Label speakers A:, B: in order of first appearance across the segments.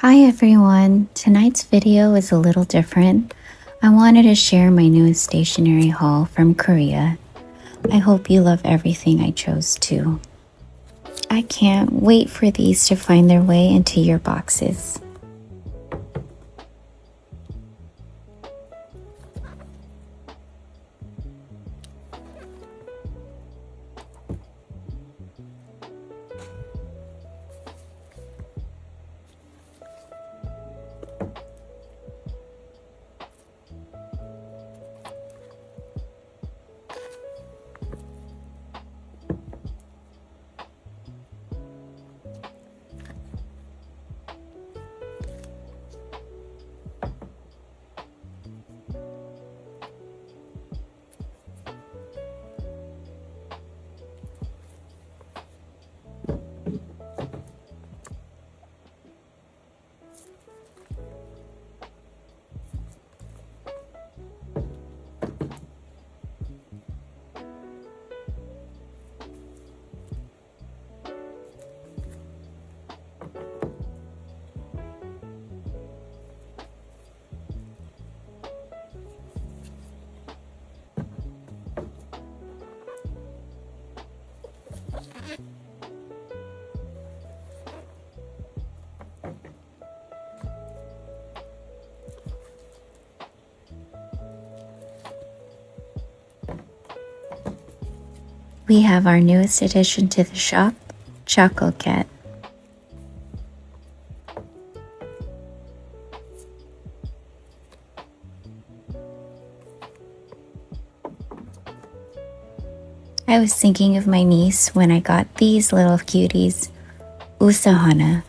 A: Hi everyone! Tonight's video is a little different. I wanted to share my newest stationery haul from Korea. I hope you love everything I chose too. I can't wait for these to find their way into your boxes. We have our newest addition to the shop, Choco Cat. I was thinking of my niece when I got these little cuties, Usahana.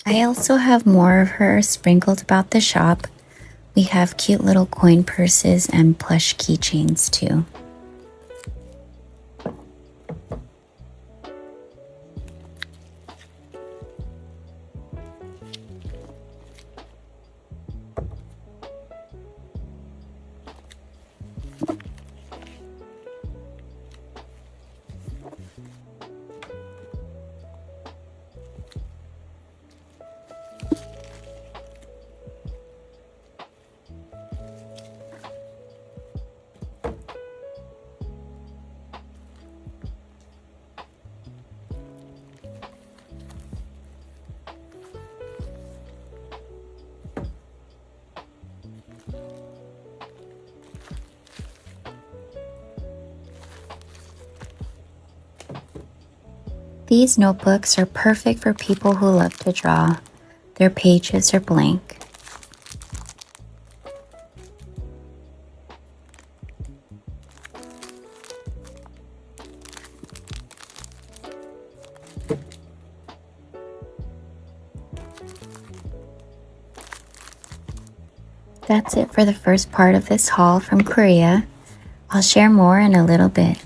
A: I also have more of her sprinkled about the shop. We have cute little coin purses and plush keychains too. These notebooks are perfect for people who love to draw. Their pages are blank. That's it for the first part of this haul from Korea. I'll share more in a little bit.